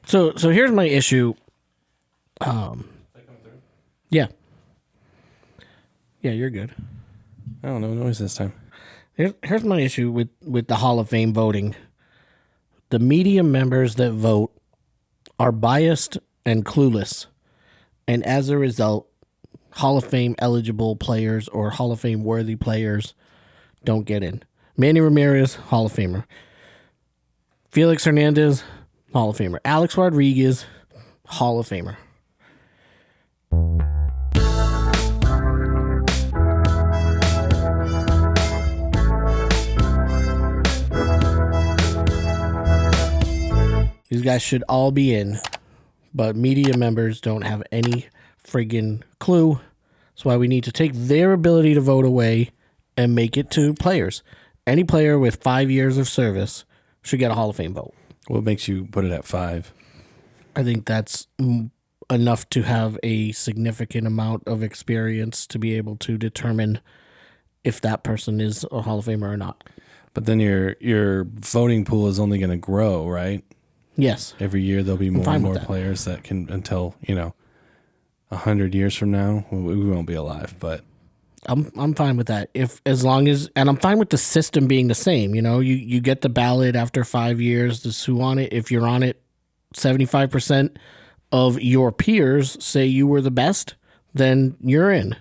So here's my issue. Yeah. Yeah, you're good. I don't know noise this time. Here's my issue with the Hall of Fame voting. The media members that vote are biased and clueless. And as a result, Hall of Fame eligible players or Hall of Fame worthy players don't get in. Manny Ramirez, Hall of Famer. Felix Hernandez, Hall of Famer. Alex Rodriguez, Hall of Famer. These guys should all be in, but media members don't have any friggin' clue. That's why we need to take their ability to vote away and make it to players. Any player with 5 years of service should get a Hall of Fame vote. What makes you put it at 5? I think that's enough to have a significant amount of experience to be able to determine if that person is a Hall of Famer or not. But then your voting pool is only going to grow, right? Yes. Every year there'll be more and more players that can, until 100 years from now, we won't be alive. But I'm fine with that. And I'm fine with the system being the same. You get the ballot after 5 years. This who on it. If you're on it, 75% of your peers say you were the best, then you're in.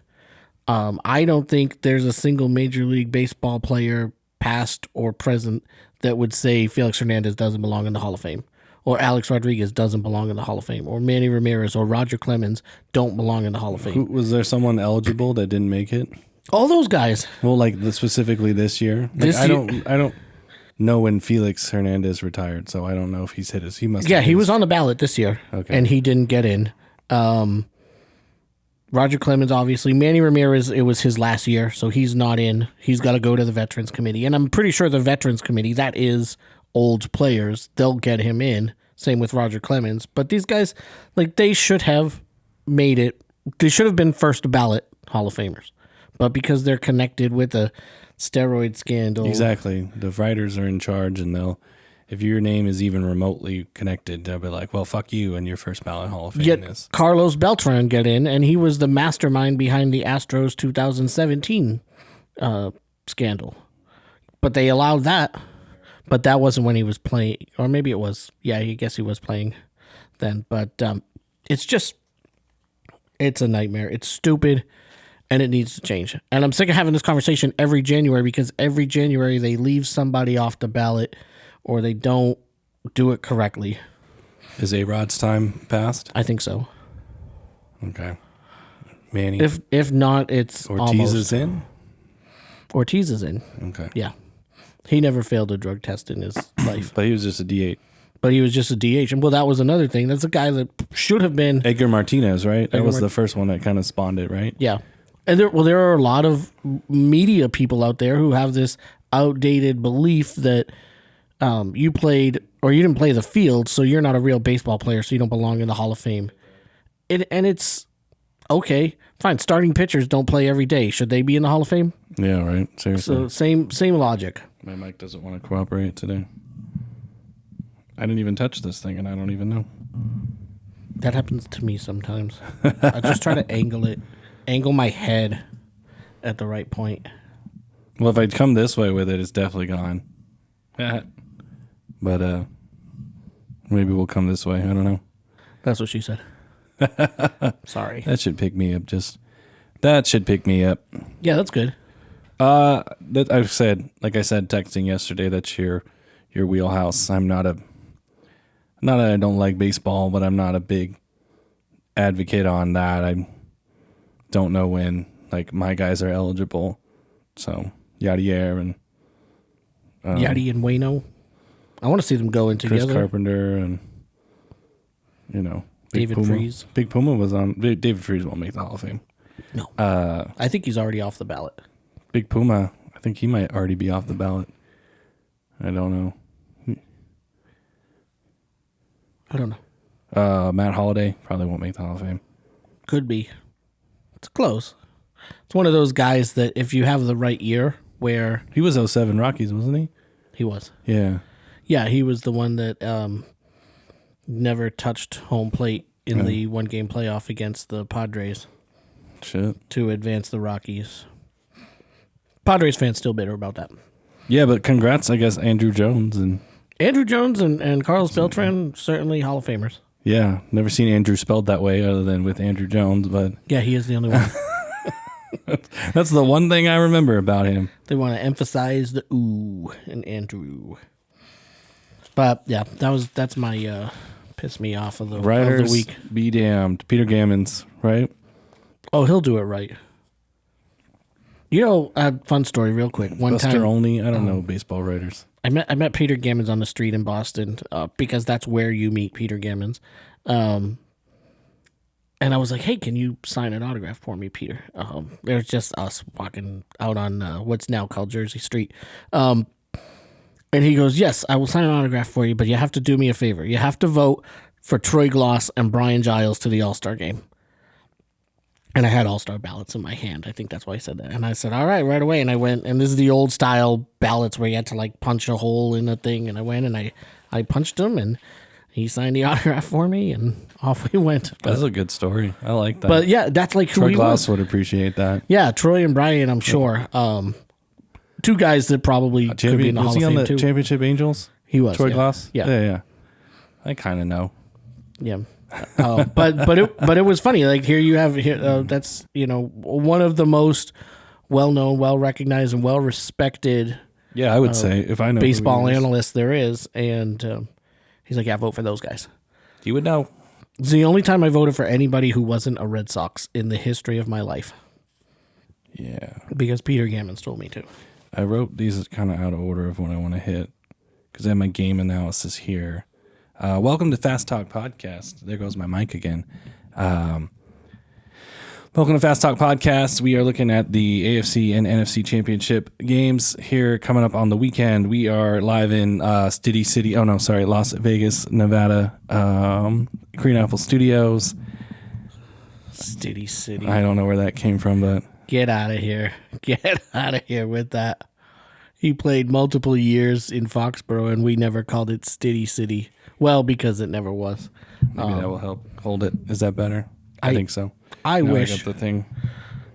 I don't think there's a single Major League Baseball player, past or present, that would say Felix Hernandez doesn't belong in the Hall of Fame, or Alex Rodriguez doesn't belong in the Hall of Fame, or Manny Ramirez or Roger Clemens don't belong in the Hall of Fame. Was there someone eligible that didn't make it? All those guys. Well, specifically this year. I don't know when Felix Hernandez retired, so I don't know if he's hit his. He must. Yeah, he was on the ballot this year, and he didn't get in. Roger Clemens, obviously. Manny Ramirez, it was his last year, so he's not in. He's got to go to the Veterans Committee, and I'm pretty sure the Veterans Committee, that is old players, they'll get him in. Same with Roger Clemens. But these guys, they should have made it. They should have been first ballot Hall of Famers. But because they're connected with a steroid scandal. Exactly. The writers are in charge, and if your name is even remotely connected, they'll be like, well, fuck you, and your first ballot Hall of Fame Yet is. Carlos Beltran get in, and he was the mastermind behind the Astros 2017 scandal. But they allowed that. But that wasn't when he was playing, or maybe it was. Yeah, I guess he was playing then. But it's a nightmare. It's stupid, and it needs to change. And I'm sick of having this conversation every January, because every January they leave somebody off the ballot or they don't do it correctly. Is A-Rod's time passed? I think so. Okay. Manny? If not, it's Ortiz almost. is in? Ortiz is in. Okay. Yeah. He never failed a drug test in his life. But he was just a DH. But he was just a DH. And, well, that was another thing. That's a guy that should have been. Edgar Martinez, right? That was the first one that kind of spawned it, right? Yeah. And there are a lot of media people out there who have this outdated belief that you played or you didn't play the field, so you're not a real baseball player, so you don't belong in the Hall of Fame. And it's okay, fine. Starting pitchers don't play every day. Should they be in the Hall of Fame? Yeah, right. Seriously. So same logic. My mic doesn't want to cooperate today. I didn't even touch this thing, and I don't even know. That happens to me sometimes. I just try to angle my head at the right point. Well, if I come this way with it, it's definitely gone. But maybe we'll come this way. I don't know. That's what she said. Sorry. That should pick me up. That should pick me up. Yeah, that's good. That I said texting yesterday, that's your wheelhouse. I'm not that I don't like baseball, but I'm not a big advocate on that. I don't know when my guys are eligible. So Yadier and Yadi and Waino. I want to see them go in together. Chris Carpenter and David Puma. Freese. Big Puma was on. David Freese won't make the Hall of Fame. No. I think he's already off the ballot. Big Puma, I think he might already be off the ballot. I don't know. Matt Holliday probably won't make the Hall of Fame. Could be. It's close. It's one of those guys that if you have the right year where... He was 07 Rockies, wasn't he? He was. Yeah. Yeah, he was the one that never touched home plate in the one-game playoff against the Padres to advance the Rockies. Padres fans still bitter about that. Yeah, but congrats, I guess, Andrew Jones and Carlos Beltran, certainly Hall of Famers. Yeah, never seen Andrew spelled that way other than with Andrew Jones, but yeah, he is the only one. That's the one thing I remember about him. They want to emphasize the ooh in Andrew. But yeah, that's my piss me off of the week. Be damned. Peter Gammons, right? Oh, he'll do it right. You know, a fun story real quick. One Buster time only. I don't know baseball writers. I met Peter Gammons on the street in Boston because that's where you meet Peter Gammons. And I was like, hey, can you sign an autograph for me, Peter? It was just us walking out on what's now called Jersey Street. And he goes, yes, I will sign an autograph for you, but you have to do me a favor. You have to vote for Troy Gloss and Brian Giles to the All-Star game. And I had All-Star ballots in my hand. I think that's why I said that. And I said, all right away. And I went, and this is the old style ballots where you had to like punch a hole in a thing. And I went and I punched him and he signed the autograph for me and off we went. But, that's a good story. I like that. But yeah, that's like who Troy he Glass was. would appreciate that. Yeah, Troy and Brian, I'm sure. Two guys that probably could be in the Hall of Fame was he on the too. Championship Angels? He was. Troy Glass? Yeah. I kind of know. Yeah. But it was funny. Like here you have that's one of the most well known, well recognized, and well respected. Yeah, I would say if I know baseball analyst there is, and he's like, yeah, vote for those guys. You would know. It's the only time I voted for anybody who wasn't a Red Sox in the history of my life. Yeah, because Peter Gammons told me to. I wrote these kind of out of order of what I want to hit because I have my game analysis here. Welcome to Fast Talk Podcast. There goes my mic again. Welcome to Fast Talk Podcast. We are looking at the AFC and NFC Championship games here coming up on the weekend. We are live in Las Vegas, Nevada, Green Apple Studios. Stitty City. I don't know where that came from, but... Get out of here. Get out of here with that. He played multiple years in Foxborough, and we never called it Stitty City. Well, because it never was. Maybe that will help hold it. Is that better? I think so. I wish. I got the thing.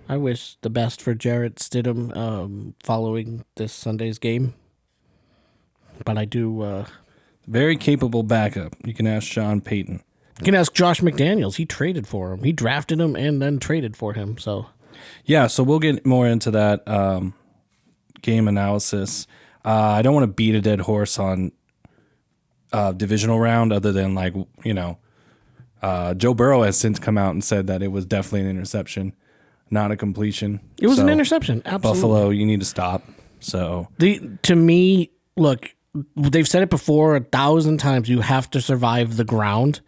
I wish the best for Jarrett Stidham following this Sunday's game. But I do... Very capable backup. You can ask Sean Payton. You can ask Josh McDaniels. He traded for him. He drafted him and then traded for him. So, yeah, so we'll get more into that game analysis. I don't want to beat a dead horse on divisional round other than Joe Burrow has since come out and said that it was definitely an interception, not a completion. It was an interception, absolutely. Buffalo, you need to stop. So to me, look, they've said it before 1,000 times, you have to survive the ground,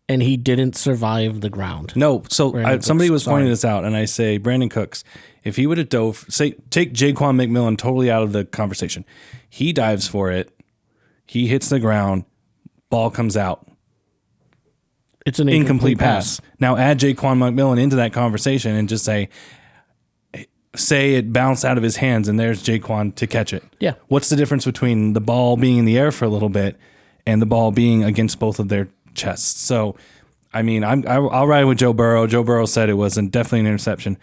and he didn't survive the ground. No, so somebody was pointing this out, and I say, Brandon Cooks, if he would have dove, take Jaquan McMillan totally out of the conversation. He dives for it. He hits the ground. Ball comes out. It's an incomplete pass. Now add Jaquan McMillan into that conversation and just say it bounced out of his hands and there's Jaquan to catch it. Yeah. What's the difference between the ball being in the air for a little bit and the ball being against both of their chests? So, I mean, I'll ride with Joe Burrow. Joe Burrow said it was definitely an interception.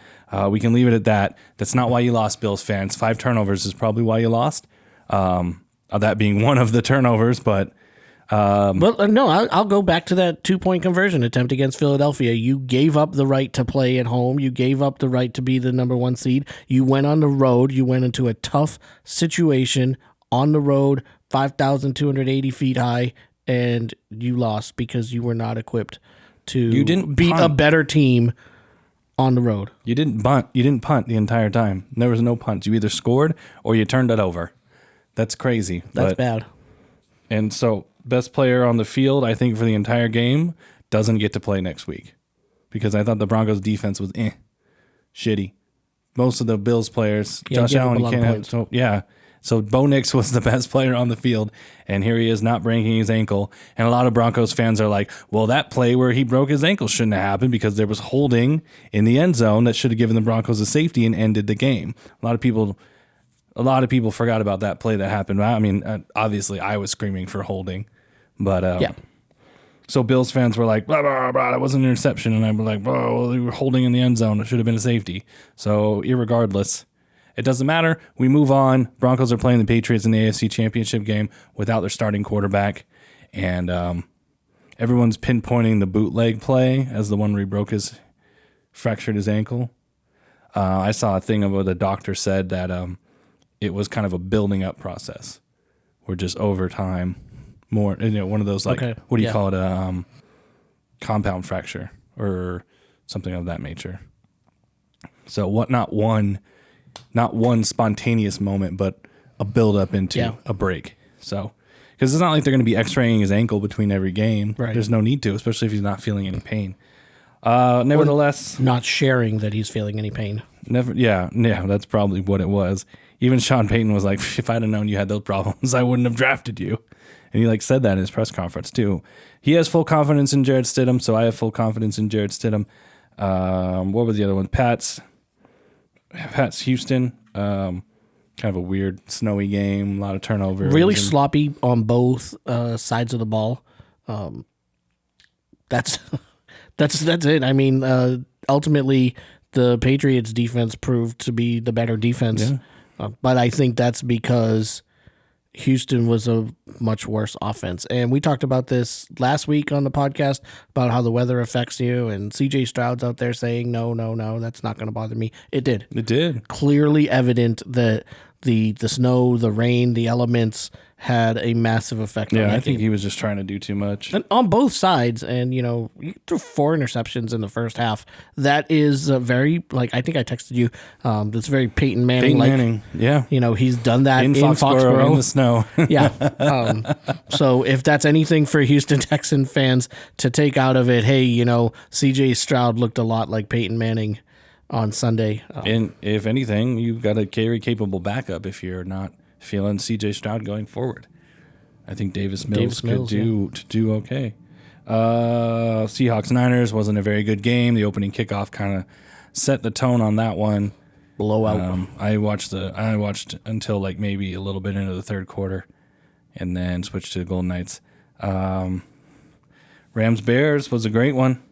We can leave it at that. That's not why you lost, Bills fans. 5 turnovers is probably why you lost. That being one of the turnovers, but... no, I'll go back to that 2-point conversion attempt against Philadelphia. You gave up the right to play at home. You gave up the right to be the number 1 seed. You went on the road. You went into a tough situation on the road, 5,280 feet high, and you lost because you were not equipped to beat a better team on the road. You didn't bunt. You didn't punt the entire time. There was no punt. You either scored or you turned it over. That's crazy. That's bad. And so... best player on the field, I think, for the entire game doesn't get to play next week because I thought the Broncos' defense was shitty. Most of the Bills players, Josh Allen, you can't have. So Bo Nix was the best player on the field, and here he is not breaking his ankle. And a lot of Broncos fans are like, well, that play where he broke his ankle shouldn't have happened because there was holding in the end zone that should have given the Broncos a safety and ended the game. A lot of people forgot about that play that happened. I mean, obviously, I was screaming for holding. But So Bills fans were like, blah, blah, blah, that was an interception. And I was like, well, we were holding in the end zone. It should have been a safety. So irregardless, it doesn't matter. We move on. Broncos are playing the Patriots in the AFC Championship game without their starting quarterback. And everyone's pinpointing the bootleg play as the one where he fractured his ankle. I saw a thing of what the doctor said that it was kind of a building up process. We're just over time. More, one of those what do you call it? Compound fracture or something of that nature. So not one spontaneous moment, but a build up into a break. So, because it's not like they're going to be X-raying his ankle between every game. Right. There's no need to, especially if he's not feeling any pain. Nevertheless, or not sharing that he's feeling any pain. Yeah, that's probably what it was. Even Sean Payton was like, if I'd have known you had those problems, I wouldn't have drafted you. And he said that in his press conference too. He has full confidence in Jarrett Stidham, so I have full confidence in Jarrett Stidham. What was the other one? Pat's Houston. Kind of a weird snowy game, a lot of turnovers. Really sloppy on both sides of the ball. That's it. I mean, ultimately, the Patriots defense proved to be the better defense. Yeah. But I think that's because Houston was a much worse offense. And we talked about this last week on the podcast about how the weather affects you. And CJ Stroud's out there saying, no, that's not going to bother me. It did. It did. Clearly evident that the snow, the rain, the elements had a massive effect on that I think he was just trying to do too much. And on both sides, and you threw 4 interceptions in the first half. That is very, I think I texted you, that's very Peyton Manning. Peyton Manning, yeah. He's done that in Foxborough. In the snow. Yeah. So if that's anything for Houston Texan fans to take out of it, hey, CJ Stroud looked a lot like Peyton Manning on Sunday. And if anything, you've got a capable backup if you're not feeling CJ Stroud going forward. I think Davis Mills could do okay. Seahawks Niners wasn't a very good game. The opening kickoff kind of set the tone on that one. Blowout. I watched until maybe a little bit into the third quarter, and then switched to the Golden Knights. Rams Bears was a great one.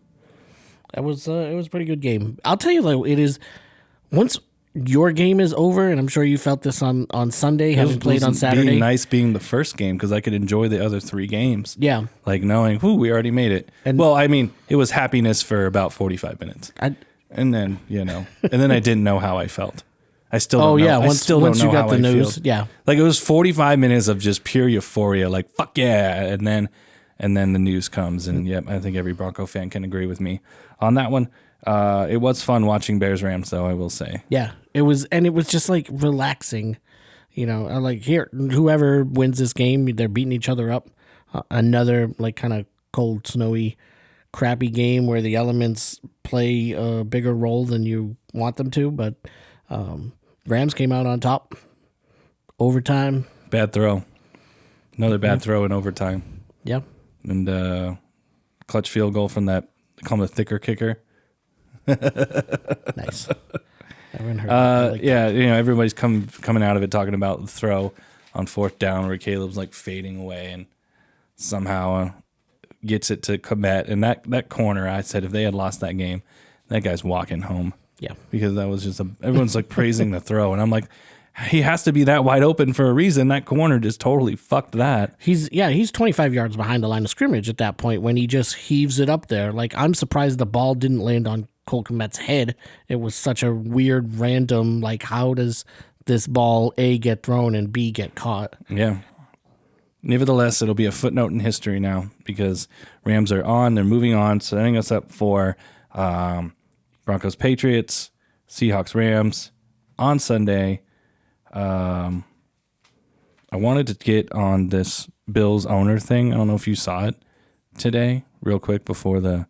It was a pretty good game. I'll tell you, it is once your game is over, and I'm sure you felt this on Sunday, having played on Saturday. Being the first game because I could enjoy the other 3 games. Yeah. Knowing, we already made it. And it was happiness for about 45 minutes. And then, and then I didn't know how I felt. I still don't know. Once you got the news, yeah. It was 45 minutes of just pure euphoria, fuck yeah, and then the news comes, and I think every Bronco fan can agree with me on that one. It was fun watching Bears-Rams, though, I will say. Yeah, it was just relaxing. Here, whoever wins this game, they're beating each other up. Another kind of cold, snowy, crappy game where the elements play a bigger role than you want them to. But Rams came out on top. Overtime. Bad throw. Another bad throw in overtime. Yeah. And clutch field goal from that, they call him the thicker kicker. Nice. Everyone heard everybody's coming out of it talking about the throw on 4th down where Caleb's fading away and somehow gets it to Komet. And that corner, I said if they had lost that game, that guy's walking home. Yeah. Because that was just everyone's praising the throw. And I'm like, he has to be that wide open for a reason. That corner just totally fucked that. He's 25 yards behind the line of scrimmage at that point when he just heaves it up there. I'm surprised the ball didn't land on Cole Kmet's head. It was such a weird, random, how does this ball A get thrown and B get caught? Yeah. Nevertheless, it'll be a footnote in history now because Rams are on. They're moving on, setting us up for Broncos Patriots, Seahawks Rams on Sunday. I wanted to get on this Bills owner thing. I don't know if you saw it today, real quick before the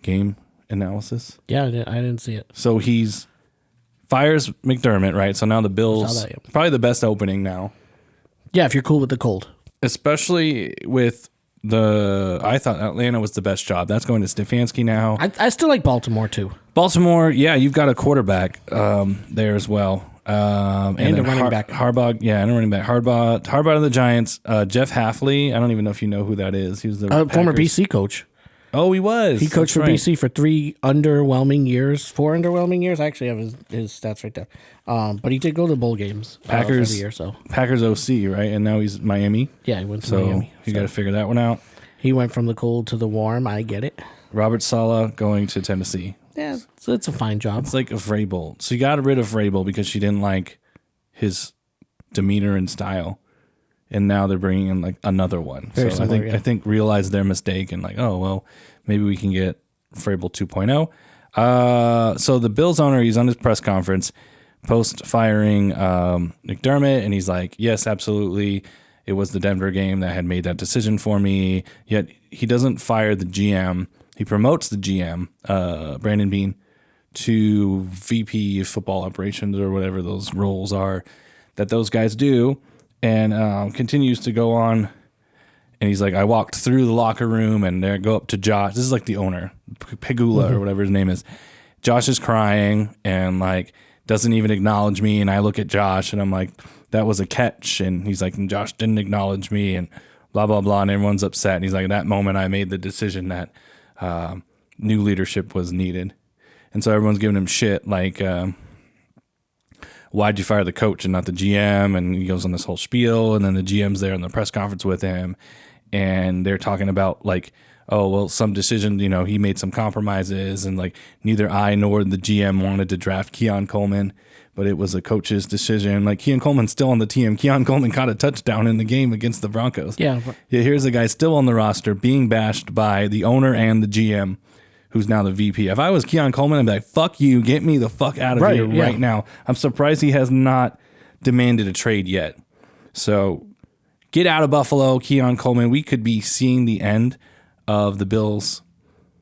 game analysis. Yeah, I didn't see it. So he's fires McDermott, right? So now the Bills, probably the best opening now. Yeah, if you're cool with the cold. Especially with I thought Atlanta was the best job. That's going to Stefanski now. I still like Baltimore too. Baltimore, yeah, you've got a quarterback there as well. And then a running back. Harbaugh, and a running back. Harbaugh of the Giants. Jeff Halfley. I don't even know if you know who that is. He was the former BC coach. Oh, he was. He coached for BC for 4 underwhelming years. I actually have his stats right there. But he did go to bowl games every year. So Packers OC, right? And now he's Miami. Yeah, he went to Miami. You got to figure that one out. He went from the cold to the warm. I get it. Robert Saleh going to Tennessee. Yeah, so it's a fine job. It's like a Vrabel. So you got rid of Vrabel because she didn't like his demeanor and style. And now they're bringing in like another one. Very so similar, I think realized their mistake and like, oh, well, maybe we can get Vrabel 2.0. So the Bills owner, he's on his press conference post firing McDermott, and he's like, yes, absolutely. It was the Denver game that had made that decision for me. Yet he doesn't fire the GM. He promotes the GM, Brandon Beane, to VP of football operations or whatever those roles are that those guys do. And continues to go on, and he's like, I walked through the locker room, and there go up to Josh. This is like the owner, Pegula or whatever his name is. Josh is crying and like doesn't even acknowledge me, and I look at Josh, and I'm like, that was a catch, and he's like, and Josh didn't acknowledge me, and blah blah blah, and everyone's upset. And he's like, at that moment, I made the decision that new leadership was needed, and so everyone's giving him shit like. Why'd you fire the coach and not the GM? And he goes on this whole spiel, and then the GM's there in the press conference with him, and they're talking about like, oh, well, some decision, he made some compromises, and like neither I nor the GM wanted to draft Keon Coleman, but it was a coach's decision. Like Keon Coleman's still on the team. Keon Coleman caught a touchdown in the game against the Broncos. Yeah. Here's a guy still on the roster being bashed by the owner and the GM. Who's now the VP. If I was Keon Coleman, I'd be like, fuck you, get me the fuck out of here right now. I'm surprised he has not demanded a trade yet. So get out of Buffalo, Keon Coleman. We could be seeing the end of the Bills.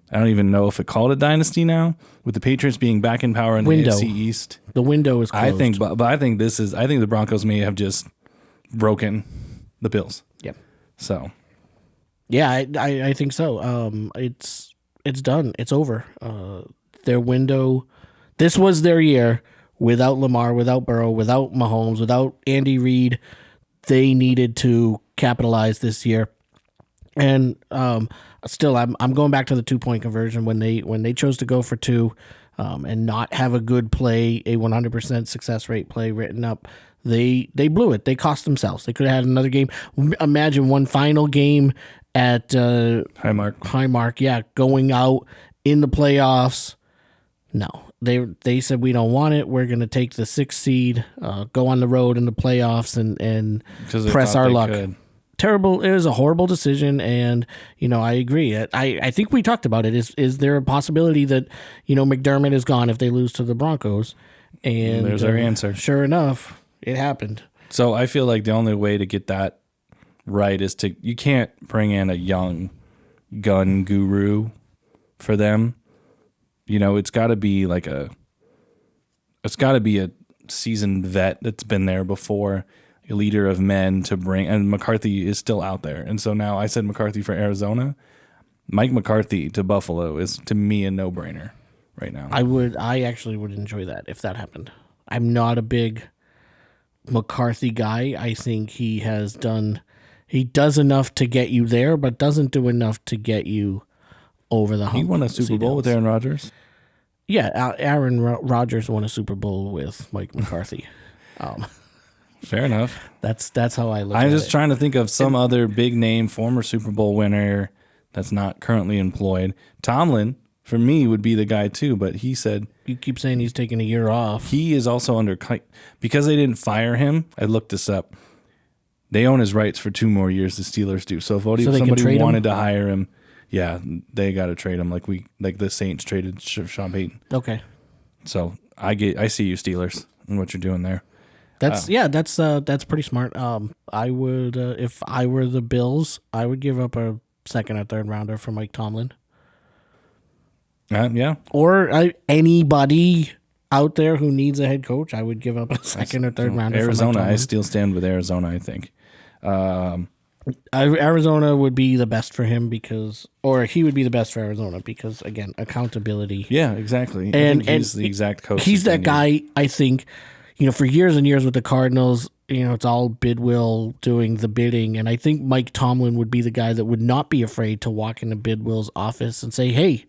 I don't even know if it called a dynasty now, with the Patriots being back in power in the AFC East. The window is closed. I think the Broncos may have just broken the Bills. Yep. So. Yeah, I think so. It's done. It's over. Their window. This was their year. Without Lamar, without Burrow, without Mahomes, without Andy Reid, they needed to capitalize this year. And still, I'm going back to the 2-point conversion when they chose to go for 2 and not have a good play, a 100% success rate play written up. They blew it. They cost themselves. They could have had another game. Imagine one final game at Highmark, yeah, going out in the playoffs. No, they said we don't want it. We're going to take the 6th seed, go on the road in the playoffs, and press our luck. Terrible. It was a horrible decision, and I agree. I think we talked about it. Is there a possibility that McDermott is gone if they lose to the Broncos? And there's our answer. Sure enough, it happened. So I feel like the only way to get that right is you can't bring in a young gun guru for them. It's got to be a seasoned vet that's been there before, a leader of men to bring, and McCarthy is still out there. And so now I said McCarthy for Arizona. Mike McCarthy to Buffalo is to me a no-brainer right now. I actually would enjoy that if that happened. I'm not a big McCarthy guy. I think he does enough to get you there, but doesn't do enough to get you over the hump. He won a Super Bowl with Aaron Rodgers. Yeah, Aaron Rodgers won a Super Bowl with Mike McCarthy. Fair enough. That's how I look at it. I'm just trying to think of some other big name former Super Bowl winner that's not currently employed. Tomlin, for me, would be the guy too, but he said... You keep saying he's taking a year off. He is also under... Because they didn't fire him, I looked this up. They own his rights for 2 more years, the Steelers do. So if somebody wanted to hire him, yeah, they got to trade him like the Saints traded Sean Payton. Okay. So I see you, Steelers, and what you're doing there. That's pretty smart. I would if I were the Bills, I would give up a 2nd or 3rd rounder for Mike Tomlin. Yeah. Or anybody out there who needs a head coach, I would give up a 2nd or 3rd rounder. Arizona, for Mike I still stand with Arizona. I think. Arizona would be the best for him he would be the best for Arizona because, again, accountability. Yeah, exactly. And he's the exact coach. He's that guy, I think. for years and years with the Cardinals, it's all Bidwill doing the bidding. And I think Mike Tomlin would be the guy that would not be afraid to walk into Bidwill's office and say, hey,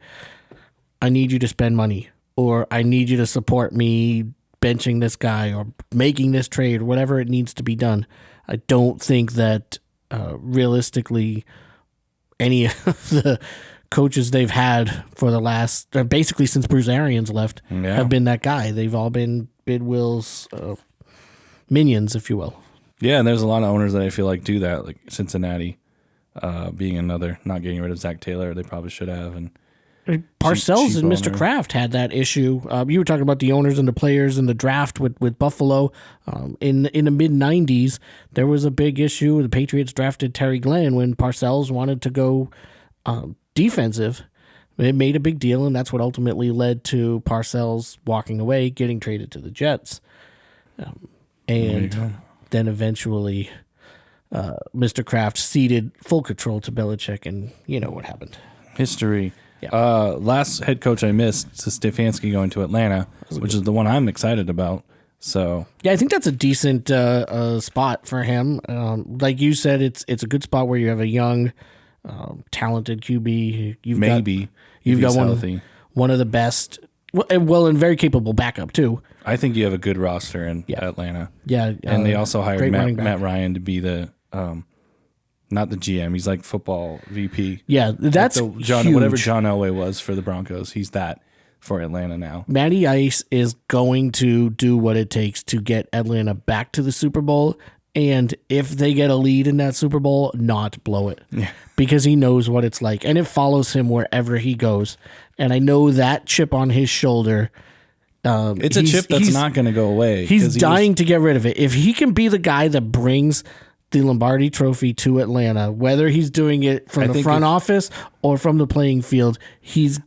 I need you to spend money, or I need you to support me benching this guy or making this trade, or whatever it needs to be done. I don't think that realistically any of the coaches they've had for the last, basically since Bruce Arians left, have been that guy. They've all been Bidwill's minions, if you will. Yeah, and there's a lot of owners that I feel like do that, like Cincinnati being another, not getting rid of Zach Taylor. They probably should have. And Parcells and Mr. Kraft had that issue. You were talking about the owners and the players in the draft with Buffalo. In the mid-'90s, there was a big issue. The Patriots drafted Terry Glenn when Parcells wanted to go defensive. It made a big deal, and that's what ultimately led to Parcells walking away, getting traded to the Jets. And then eventually Mr. Kraft ceded full control to Belichick, and you know what happened. History. Yeah. Last head coach I missed is Stefanski going to Atlanta, which is the one I'm excited about. So yeah, I think that's a decent spot for him. Like you said, it's a good spot where you have a young, talented QB. You've got one of the best, and very capable backup too. I think you have a good roster in Atlanta. Yeah, and they also hired Matt Ryan to be the. Not the GM. He's like football VP. Yeah, that's huge. Whatever John Elway was for the Broncos, he's that for Atlanta now. Matty Ice is going to do what it takes to get Atlanta back to the Super Bowl, and if they get a lead in that Super Bowl, not blow it. Yeah. Because he knows what it's like, and it follows him wherever he goes. And I know that chip on his shoulder. It's a chip that's not going to go away. He's dying to get rid of it. If he can be the guy that brings the Lombardi Trophy to Atlanta, whether he's doing it from the front office or from the playing field,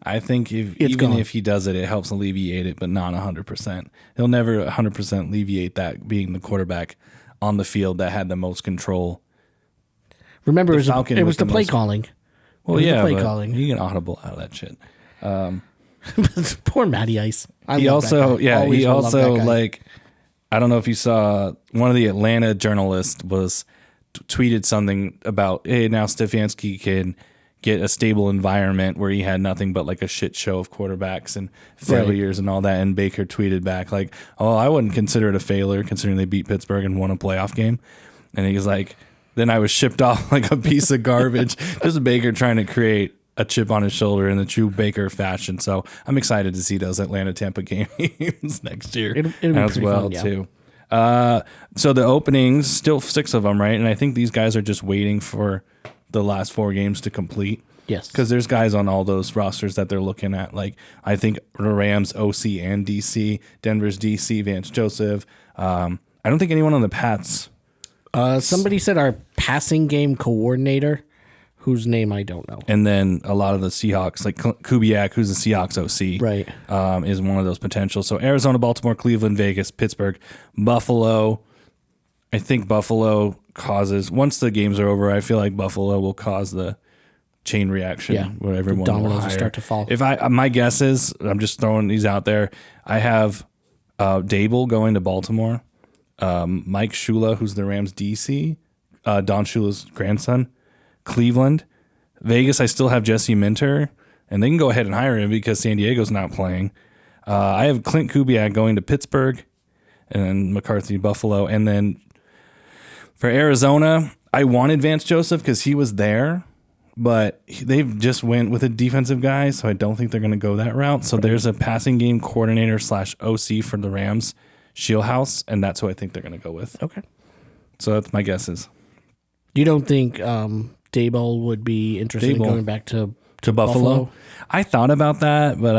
I think if he does it, it helps alleviate it, but not 100%. He'll never 100% alleviate that being the quarterback on the field that had the most control. Remember, it was the play calling. Well, yeah, play calling. You can audible out of that shit. Poor Matty Ice. He also like, I don't know if you saw, one of the Atlanta journalists tweeted something about, hey, now Stefanski can get a stable environment where he had nothing but like a shit show of quarterbacks and failures and all that. And Baker tweeted back like, oh, I wouldn't consider it a failure considering they beat Pittsburgh and won a playoff game. And he was like, then I was shipped off like a piece of garbage. Just Baker trying to create a chip on his shoulder in the true Baker fashion. So I'm excited to see those Atlanta-Tampa games next year it'll as well fun, too. So the openings, still 6 of them, right? And I think these guys are just waiting for the last 4 games to complete. Yes. Because there's guys on all those rosters that they're looking at. Like, I think the Rams, OC and DC, Denver's DC, Vance Joseph. I don't think anyone on the Pats. Somebody said our passing game coordinator, whose name I don't know. And then a lot of the Seahawks, like Kubiak, who's the Seahawks OC, right, is one of those potentials. So Arizona, Baltimore, Cleveland, Vegas, Pittsburgh, Buffalo. I think Buffalo causes, once the games are over, I feel like Buffalo will cause the chain reaction where everyone dominoes will start to fall. My guess is, I'm just throwing these out there, I have Dable going to Baltimore, Mike Shula, who's the Rams DC, Don Shula's grandson, Cleveland. Vegas, I still have Jesse Minter, and they can go ahead and hire him because San Diego's not playing. I have Clint Kubiak going to Pittsburgh, and then McCarthy, Buffalo. And then for Arizona, I wanted Vance Joseph because he was there, but they've just went with a defensive guy, so I don't think they're going to go that route. So there's a passing game coordinator / OC for the Rams, Shieldhouse, and that's who I think they're going to go with. Okay. So that's my guesses. You don't think Daboll would be interested in going back to Buffalo? I thought about that, but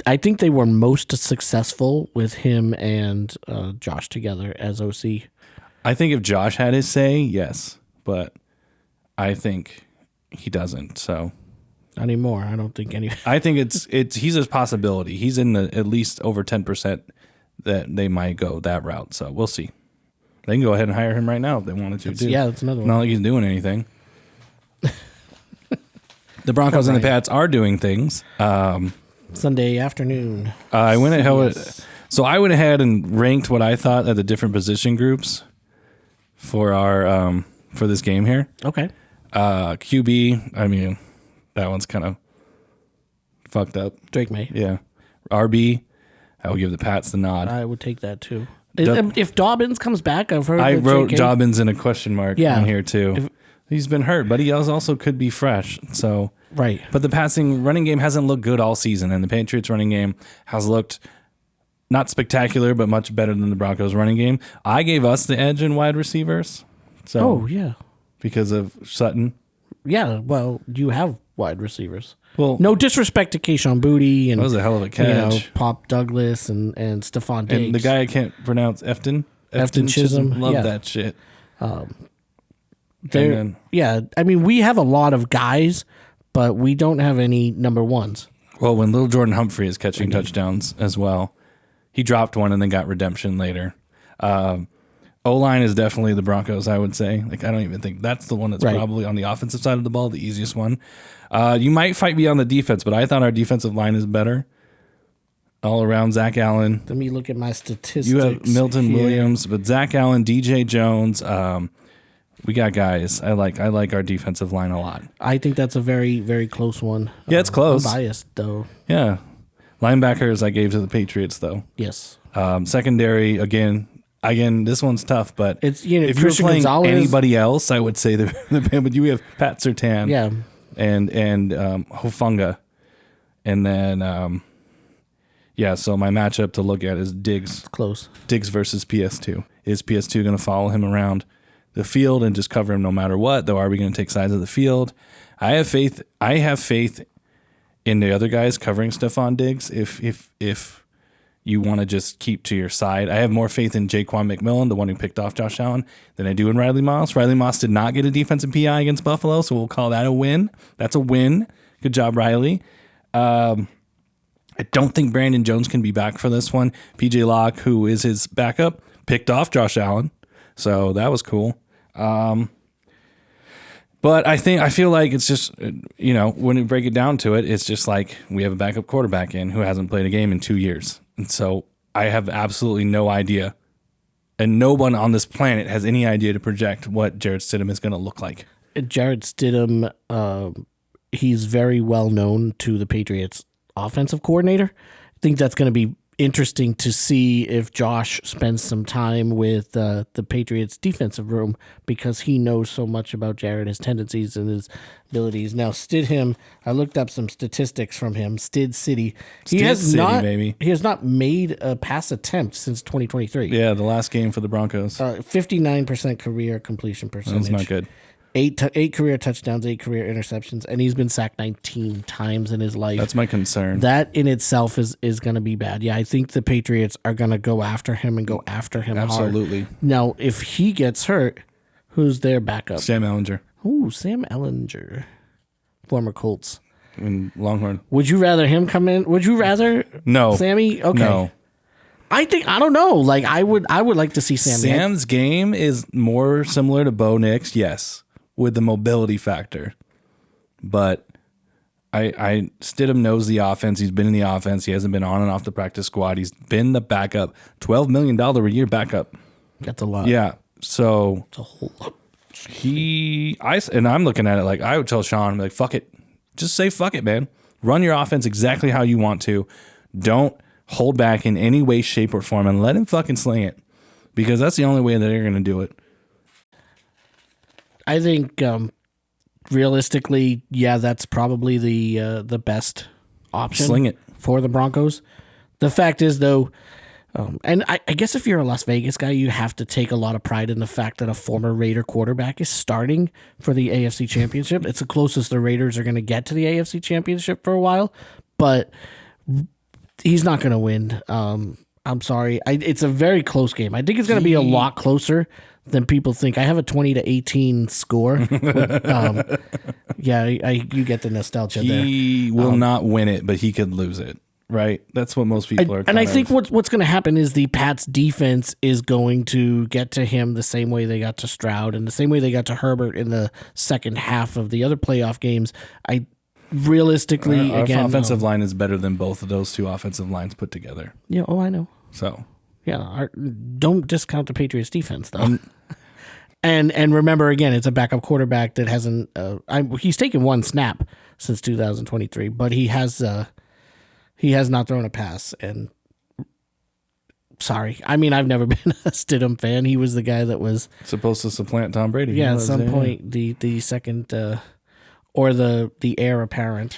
I think they were most successful with him and Josh together as OC. I think if Josh had his say, yes, but I think he doesn't. So not anymore. I don't think any. I think he's a possibility. He's in the at least over 10% that they might go that route. So we'll see. They can go ahead and hire him right now if they wanted to, too. Yeah, that's another one. Not like he's doing anything. The Broncos and the Pats are doing things. Sunday afternoon. I went ahead So I went ahead and ranked what I thought at the different position groups for our for this game here. Okay. QB, I mean, that one's kind of fucked up. Drake May. Yeah. RB, I will give the Pats the nod. I would take that too. If Dobbins comes back, I've heard. I wrote Dobbins in a question mark on here too. He's been hurt, but he also could be fresh. So right. But the running game hasn't looked good all season, and the Patriots running game has looked not spectacular, but much better than the Broncos running game. I gave us the edge in wide receivers. So because of Sutton. Yeah, well, you have wide receivers. Well, no disrespect to Keyshawn Booty and that was a hell of a catch. Pop Douglas and Stephon Diggs. And the guy I can't pronounce, Efton Chisholm. Love that shit. I mean, we have a lot of guys, but we don't have any number ones. Well, when little Jordan Humphrey is catching touchdowns as well, he dropped one and then got redemption later. O-line is definitely the Broncos, I would say. Like, I don't even think that's the one that's probably on the offensive side of the ball, the easiest one. You might fight me on the defense, but I thought our defensive line is better. All around, Zach Allen. Let me look at my statistics. You have Milton Williams, but Zach Allen, DJ Jones, we got guys. I like our defensive line a lot. I think that's a very, very close one. Yeah, it's close. I'm biased, though. Yeah. Linebackers I gave to the Patriots, though. Yes. Secondary, again, this one's tough, but it's if you're Christian playing Gonzalez, anybody else, I would say but you have Pat Surtain, and Hufanga, and then so my matchup to look at is Diggs. It's close. Diggs versus PS2. Is PS2 going to follow him around the field and just cover him no matter what? Though, are we going to take sides of the field? I have faith in the other guys covering Stephon Diggs. If you want to just keep to your side. I have more faith in Jaquan McMillan, the one who picked off Josh Allen, than I do in Riley Moss. Riley Moss did not get a defensive PI against Buffalo, so we'll call that a win. That's a win. Good job, Riley. I don't think Brandon Jones can be back for this one. PJ Locke, who is his backup, picked off Josh Allen, so that was cool. But I feel like it's just, when you break it down to it, it's just like we have a backup quarterback in who hasn't played a game in 2 years. And so I have absolutely no idea. And no one on this planet has any idea to project what Jarrett Stidham is going to look like. Jarrett Stidham, he's very well known to the Patriots offensive coordinator. I think that's going to be interesting to see if Josh spends some time with the Patriots defensive room, because he knows so much about Jarrett, his tendencies and his abilities. Now, Stidham, I looked up some statistics from him. Stid City. He has not made a pass attempt since 2023. Yeah, the last game for the Broncos. 59% career completion percentage. That's not good. 8 career touchdowns, 8 career interceptions, and he's been sacked 19 times in his life. That's my concern. That in itself is going to be bad. Yeah, I think the Patriots are going to go after him and go after him Absolutely. hard. Now, if he gets hurt, who's their backup? Sam Ellinger. Ooh, Sam Ellinger. Former Colts. And Longhorn. Would you rather him come in? Would you rather No. Sammy? Okay. No. I don't know. Like, I would like to see Sammy. Sam's game is more similar to Bo Nix, yes, with the mobility factor. But I Stidham knows the offense. He's been in the offense. He hasn't been on and off the practice squad. He's been the backup. $12 million a year backup. That's a lot. Yeah. So It's a whole lot. I'm looking at it like I would tell Sean, like, fuck it. Just say fuck it, man. Run your offense exactly how you want to. Don't hold back in any way, shape, or form, and let him fucking sling it. Because that's the only way that they're going to do it. I think realistically, yeah, that's probably the best option. Sling it for the Broncos. The fact is, though, and I guess if you're a Las Vegas guy, you have to take a lot of pride in the fact that a former Raider quarterback is starting for the AFC Championship. It's the closest the Raiders are going to get to the AFC Championship for a while, but he's not going to win. I'm sorry. It's a very close game. I think it's going to be a lot closer than people think. I have a 20-18 score. You get the nostalgia there. He will not win it, but he could lose it, right? That's what most people are. And I think what's going to happen is the Pats defense is going to get to him the same way they got to Stroud and the same way they got to Herbert in the second half of the other playoff games. Realistically, our again, offensive line is better than both of those two offensive lines put together. Yeah, I know. So Yeah, don't discount the Patriots defense though. And remember again, it's a backup quarterback that hasn't. He's taken one snap since 2023, but he has not thrown a pass. And sorry, I mean I've never been a Stidham fan. He was the guy that was supposed to supplant Tom Brady. Yeah, at some point the second or the heir apparent.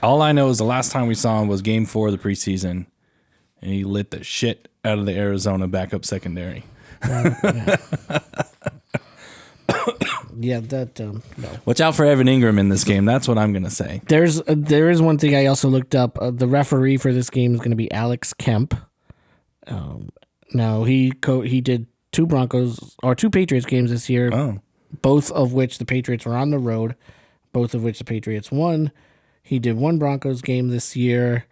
All I know is the last time we saw him was Game 4 of the preseason, and he lit the shit out of the Arizona backup secondary. Yeah, that no. Watch out for Evan Ingram in this game. That's what I'm gonna say. There is one thing I also looked up. The referee for this game is going to be Alex Kemp. Now he did two Patriots games this year, both of which the Patriots were on the road, both of which the Patriots won. He did one Broncos game this year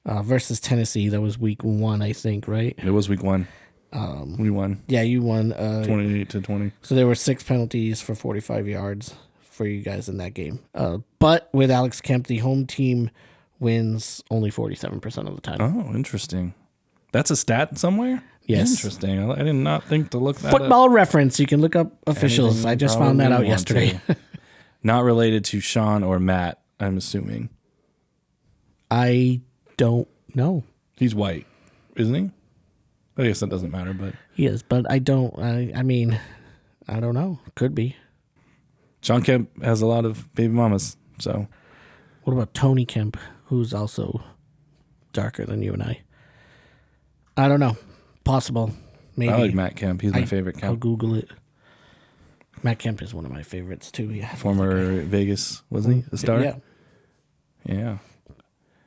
versus Tennessee. That was week 1, I think, right? It was week 1. We won. Yeah, you won 28-20. So there were 6 penalties for 45 yards for you guys in that game. But with Alex Kemp, the home team wins only 47% of the time. Oh, interesting. That's a stat somewhere? Yes. Interesting. I did not think to look that Football up. Reference. You can look up officials. I just found that out yesterday. Not related to Sean or Matt, I'm assuming. I don't know. He's white, isn't he? I guess that doesn't matter, but He is, but I don't. I mean, I don't know. Could be. Sean Kemp has a lot of baby mamas, so. What about Tony Kemp, who's also darker than you and I? I don't know. Possible. Maybe. I like Matt Kemp. He's my favorite Kemp. I'll Google it. Matt Kemp is one of my favorites too. Yeah. Former Vegas, wasn't he? The star? Yeah. Yeah.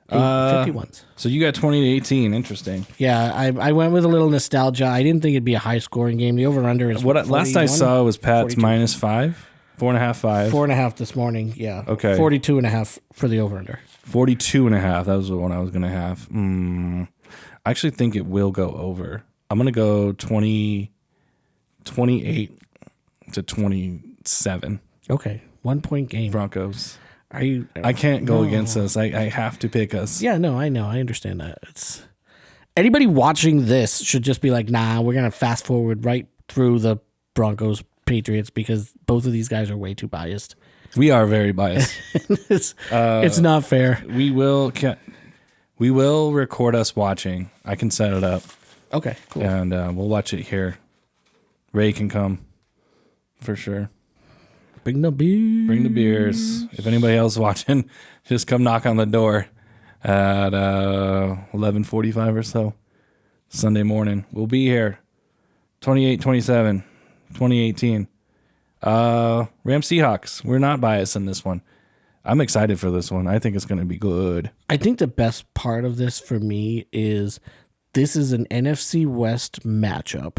51s. So you got 20-18. Interesting. Yeah, I went with a little nostalgia. I didn't think it'd be a high scoring game. The over under is Last I saw was Pat's 42. -5, 4.5, 5. 4.5 this morning. Yeah. Okay. 42.5 for the over under. 42.5. That was the one I was gonna have. I actually think it will go over. I'm gonna go 28 to 27. Okay, 1 point game. Broncos. Are you? I can't go against us. I have to pick us. Yeah, no, I know. I understand that. It's anybody watching this should just be like, nah, we're gonna fast forward right through the Broncos Patriots because both of these guys are way too biased. We are very biased. It's not fair. We will record us watching. I can set it up. Okay, cool. And we'll watch it here. Ray can come for sure. Bring the beers. Bring the beers. If anybody else watching, just come knock on the door at 11:45 or so Sunday morning. We'll be here. 28-27, 2018. Rams Seahawks. We're not biased in this one. I'm excited for this one. I think it's going to be good. I think the best part of this for me is this is an NFC West matchup.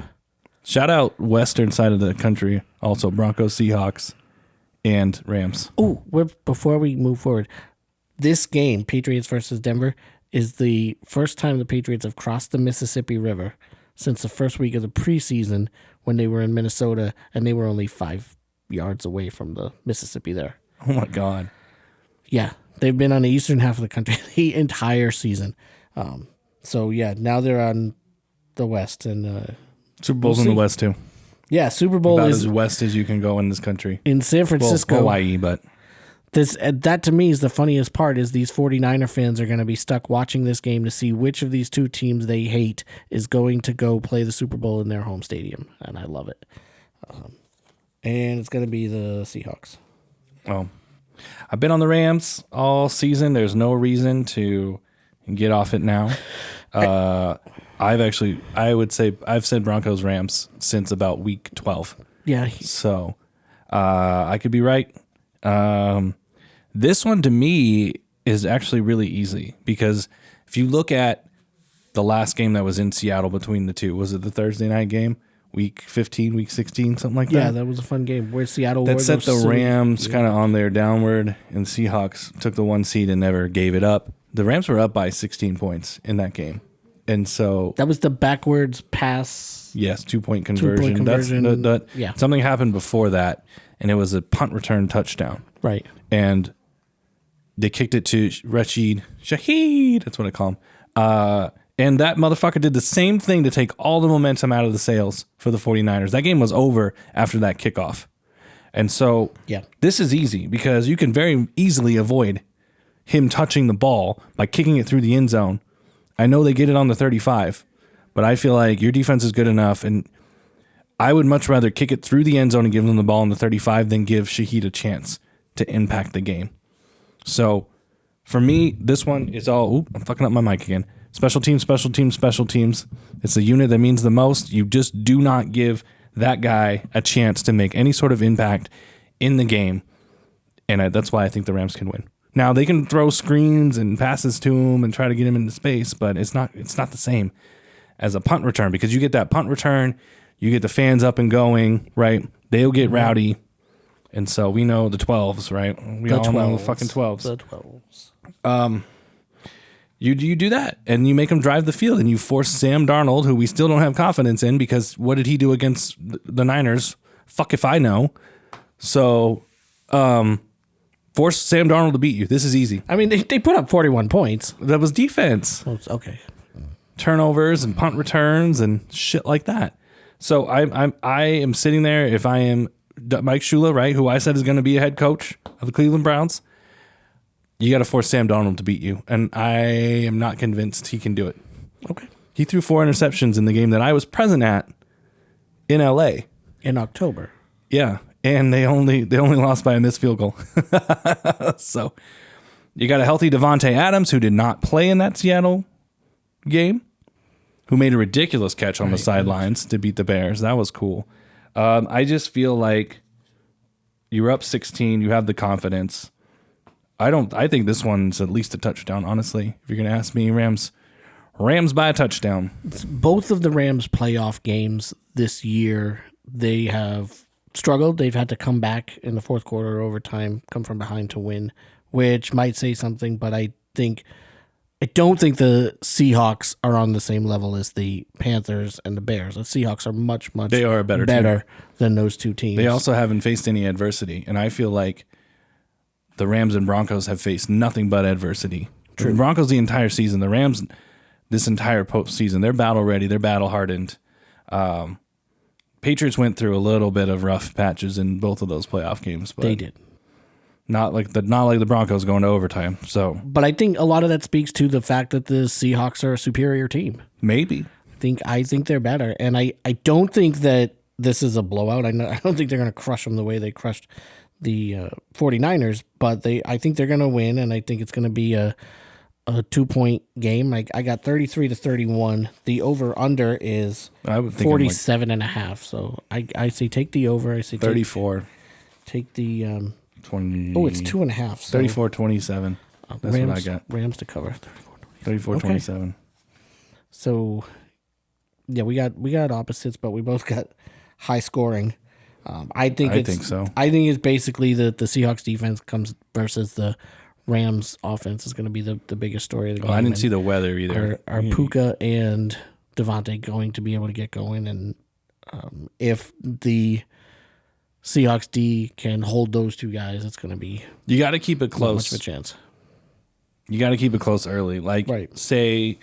Shout out western side of the country. Also Broncos, Seahawks, and Rams. Oh, before we move forward, this game, Patriots versus Denver, is the first time the Patriots have crossed the Mississippi River since the first week of the preseason when they were in Minnesota and they were only 5 yards away from the Mississippi there. Oh my God. Yeah, they've been on the eastern half of the country the entire season. So yeah, now they're on the west and Super Bowl's in the west too. Yeah, Super Bowl About is as west as you can go in this country. in San Francisco. Well, Hawaii, but That to me is the funniest part is these 49er fans are going to be stuck watching this game to see which of these two teams they hate is going to go play the Super Bowl in their home stadium. And I love it. And it's going to be the Seahawks. well, I've been on the Rams all season. There's no reason to get off it now. I would say I've said Broncos Rams since about week 12. Yeah. So I could be right. This one to me is actually really easy because if you look at the last game that was in Seattle between the two, was it the Thursday night game? Week 15, week 16, something like that? Yeah, that was a fun game. Where Seattle That wore set those the Rams kind of on their downward, and the Seahawks took the 1 seed and never gave it up. The Rams were up by 16 points in that game. And so that was the backwards pass. yes, 2-point conversion. 2-point conversion. Yeah. Something happened before that, and it was a punt return touchdown. Right. And they kicked it to Rashid Shaheed. That's what I call him. And that motherfucker did the same thing to take all the momentum out of the sails for the 49ers. That game was over after that kickoff. And so this is easy because you can very easily avoid him touching the ball by kicking it through the end zone. I know they get it on the 35, but I feel like your defense is good enough, and I would much rather kick it through the end zone and give them the ball on the 35 than give Shaheed a chance to impact the game. So for me, this one is all, I'm fucking up my mic again. Special teams, special teams, special teams. It's the unit that means the most. You just do not give that guy a chance to make any sort of impact in the game. And that's why I think the Rams can win. Now, they can throw screens and passes to him and try to get him into space, but it's not the same as a punt return, because you get that punt return, you get the fans up and going, right? They'll get rowdy. And so we know the 12s, right? We all know the fucking 12s. The 12s. You do that, and you make him drive the field, and you force Sam Darnold, who we still don't have confidence in, because what did he do against the Niners? Fuck if I know. So, force Sam Darnold to beat you. This is easy. I mean, they put up 41 points. That was defense. Oh, okay. Turnovers and punt returns and shit like that. So I am sitting there. If I am Mike Shula, right, who I said is going to be a head coach of the Cleveland Browns, you got to force Sam Darnold to beat you, and I am not convinced he can do it. Okay. He threw 4 interceptions in the game that I was present at in LA in October. Yeah, and they only lost by a missed field goal. So you got a healthy Devontae Adams, who did not play in that Seattle game, who made a ridiculous catch on the sidelines to beat the Bears. That was cool. I just feel like you're up 16. You have the confidence. I think this one's at least a touchdown, honestly. If you're going to ask me, Rams by a touchdown. Both of the Rams playoff games this year, they have struggled. They've had to come back in the fourth quarter or overtime, come from behind to win, which might say something, but I don't think the Seahawks are on the same level as the Panthers and the Bears. The Seahawks are much they are a better team than those two teams. They also haven't faced any adversity, and I feel like the Rams and Broncos have faced nothing but adversity. True. The Broncos the entire season. The Rams this entire postseason. They're battle ready. They're battle hardened. Patriots went through a little bit of rough patches in both of those playoff games. But they did. Not like the Broncos going to overtime. So, but I think a lot of that speaks to the fact that the Seahawks are a superior team. Maybe. I think they're better, and I don't think that this is a blowout. I don't think they're going to crush them the way they crushed the 49ers, but I think they're going to win, and I think it's going to be a 2-point game. I got 33-31. The over-under is 47.5. So I say take the over. I say 34. Take the 20. Oh, it's 2.5. So 34-27. That's Rams, what I got. Rams to cover. 34-27. Okay. So yeah, we got opposites, but we both got high scoring. I think so. I think it's basically the Seahawks defense comes versus the Rams offense is going to be the biggest story of the game. I didn't see the weather either. Are Puka and Devontae going to be able to get going? And if the Seahawks D can hold those two guys, it's going to be you got to keep it close. Much of a chance. You got to keep it close early. Like say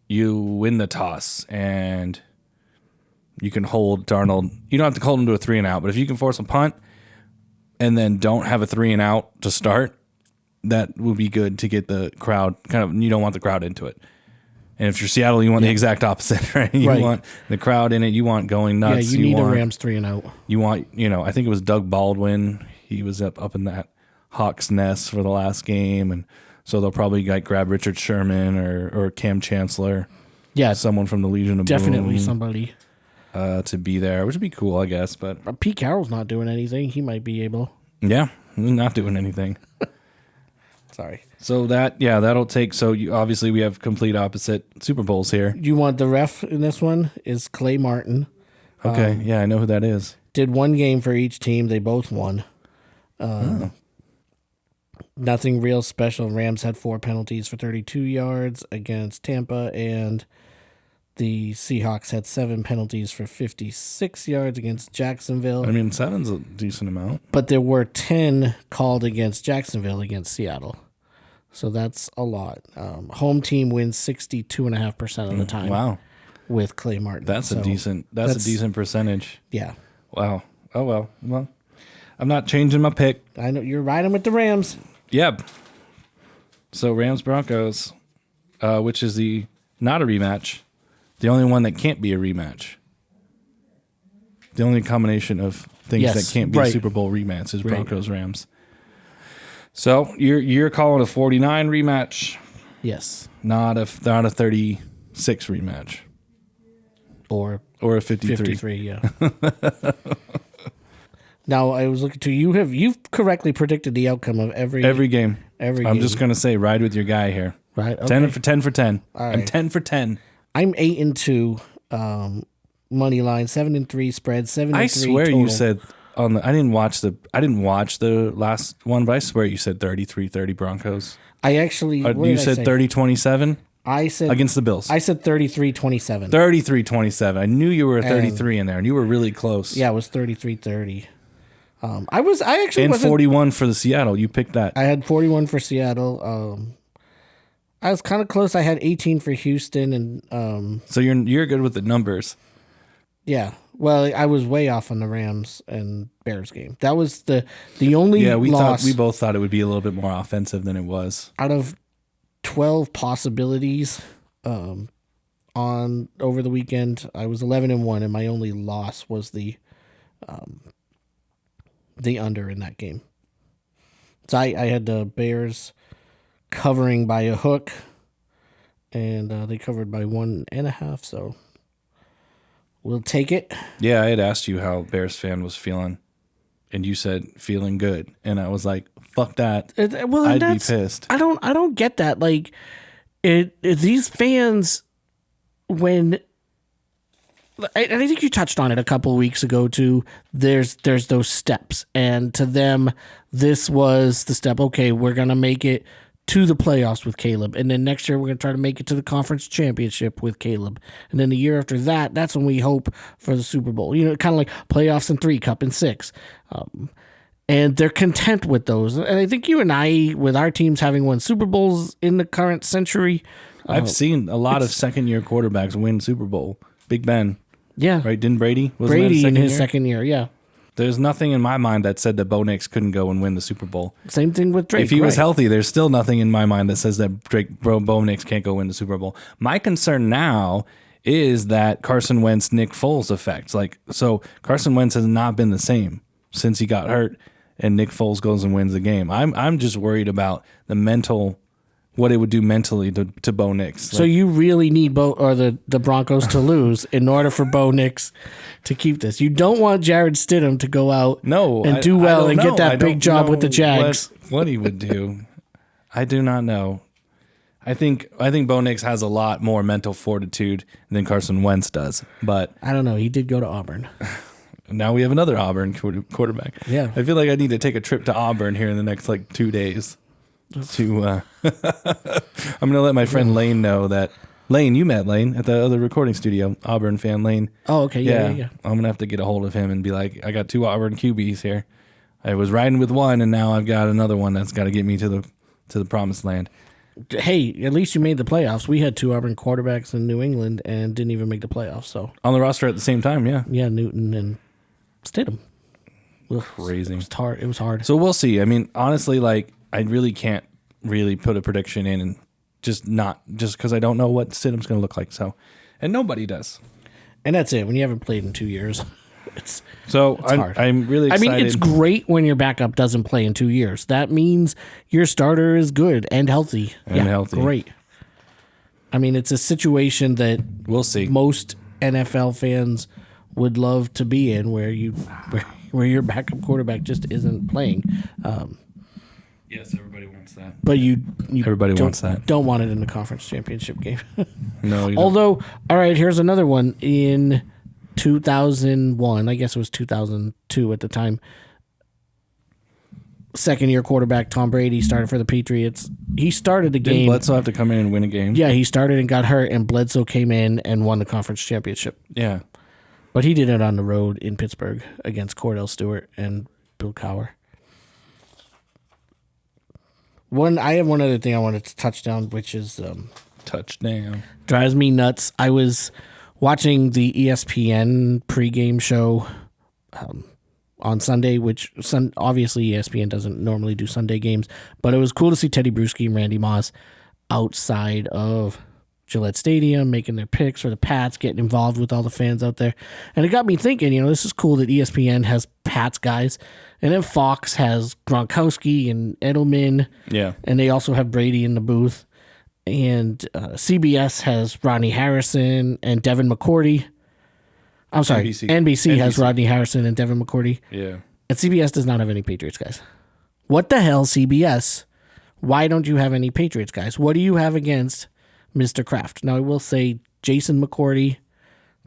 you win the toss and you can hold Darnold. You don't have to hold him to a 3-and-out, but if you can force a punt and then don't have a 3-and-out to start, that would be good to get the crowd you don't want the crowd into it. And if you're Seattle, you want the exact opposite, right? You want the crowd in it. You want going nuts. Yeah, you need a Rams 3-and-out. You want, I think it was Doug Baldwin. He was up in that Hawks nest for the last game. And so they'll probably grab Richard Sherman or Cam Chancellor. Yeah. Someone from the Legion of Definitely Boom. Somebody. To be there, which would be cool, I guess. But Pete Carroll's not doing anything. He might be able. Yeah, not doing anything. Sorry. So that'll take. So obviously we have complete opposite Super Bowls here. You want the ref in this one is Clay Martin. Okay, I know who that is. Did one game for each team. They both won. Nothing real special. Rams had 4 penalties for 32 yards against Tampa, and the Seahawks had 7 penalties for 56 yards against Jacksonville. I mean, 7's a decent amount. But there were 10 called against Jacksonville against Seattle. So that's a lot. Home team wins 62.5% of the time. Wow. With Clay Martin. That's a decent percentage. Yeah. Wow. Oh, well, I'm not changing my pick. I know you're riding with the Rams. Yep. So Rams Broncos, which is not a rematch, the only one that can't be a rematch. The only combination of things that can't be a Super Bowl rematch is Broncos Rams. So you're calling a 49 rematch. Yes. Not a 36 rematch. Or a 53. 53, yeah. Now I was looking to you've correctly predicted the outcome of every game. I'm just gonna say ride with your guy here. Right. Okay. 10 for 10. All I'm right. 10 for 10. I'm 8-2 money line, 7-3 spread, 7-3 I swear total. you said I didn't watch the last one, but I swear you said 33-30 Broncos. I actually You said 30-27? I said against the Bills. I said 33-27. 33-27. I knew you were a 33 in there, and you were really close. Yeah, it was 33-30. I actually and wasn't, 41 for the Seattle. You picked that. I had 41 for Seattle. I was kind of close. I had 18 for Houston, and so you're good with the numbers. Yeah. Well, I was way off on the Rams and Bears game. That was the only loss. We both thought it would be a little bit more offensive than it was. Out of 12 possibilities on over the weekend, I was 11-1, and my only loss was the under in that game. So I had the Bears covering by a hook, and they covered by 1.5. So we'll take it. Yeah, I had asked you how Bears fan was feeling, and you said feeling good, and I was like, "Fuck that." I'd be pissed. I don't get that. Like, these fans, when I think you touched on it a couple of weeks ago too. There's those steps, and to them, this was the step. Okay, we're gonna make it to the playoffs with Caleb, and then next year we're gonna try to make it to the conference championship with Caleb, and then the year after that, that's when we hope for the Super Bowl. You know, kind of like playoffs in 3, cup in 6. And they're content with those. And I think you and I, with our teams having won Super Bowls in the current century, I've seen a lot of second-year quarterbacks win Super Bowl. Big Ben. Yeah. Right? Didn't Brady? Brady in his second year, yeah. There's nothing in my mind that said that Bo Nix couldn't go and win the Super Bowl. Same thing with Drake. If he was healthy, there's still nothing in my mind that says that Bo Nix can't go win the Super Bowl. My concern now is that Carson Wentz, Nick Foles effect. So Carson Wentz has not been the same since he got hurt, and Nick Foles goes and wins the game. I'm just worried about what it would do mentally to Bo Nix. So you really need the Broncos to lose in order for Bo Nix to keep this. You don't want Jared Stidham to go out and do well and get that big job with the Jags. What he would do, I do not know. I think Bo Nix has a lot more mental fortitude than Carson Wentz does, but I don't know. He did go to Auburn. Now we have another Auburn quarterback. Yeah, I feel like I need to take a trip to Auburn here in the next 2 days. I'm gonna let my friend Lane know that. Lane, you met Lane at the other recording studio, Auburn fan Lane. Oh, okay, yeah. I'm gonna have to get a hold of him and be like, I got 2 Auburn QBs here. I was riding with one, and now I've got another one that's got to get me to the promised land. Hey, at least you made the playoffs. We had 2 Auburn quarterbacks in New England and didn't even make the playoffs. So on the roster at the same time, yeah, Newton and Stidham. Crazy. It was hard. So we'll see. I mean, honestly, I really can't really put a prediction in, and just because I don't know what Stidham's going to look like. So, and nobody does. And that's it. When you haven't played in 2 years, it's hard. I'm really excited. I mean, it's great when your backup doesn't play in 2 years. That means your starter is good and healthy. Great. I mean, it's a situation that we'll see. Most NFL fans would love to be in, where where your backup quarterback just isn't playing. Yes, everybody wants that. But everybody wants that. Don't want it in the conference championship game. No. You Although, all right, here's another one. In 2001, I guess it was 2002 at the time. Second-year quarterback Tom Brady started for the Patriots. He started the game. Didn't Bledsoe have to come in and win a game? Yeah, he started and got hurt, and Bledsoe came in and won the conference championship. Yeah. But he did it on the road in Pittsburgh against Cordell Stewart and Bill Cowher. I have one other thing I wanted to touch on, which is Touchdown. drives me nuts. I was watching the ESPN pregame show on Sunday, which obviously ESPN doesn't normally do Sunday games, but it was cool to see Teddy Bruschi and Randy Moss outside of Gillette Stadium making their picks for the Pats, getting involved with all the fans out there. And it got me thinking, this is cool that ESPN has Pats guys, and then Fox has Gronkowski and Edelman. Yeah. And they also have Brady in the booth. And CBS has Rodney Harrison and Devin McCourty. I'm sorry, NBC has Rodney Harrison and Devin McCourty. Yeah. And CBS does not have any Patriots guys. What the hell, CBS? Why don't you have any Patriots guys? What do you have against Mr. Kraft? Now, I will say Jason McCourty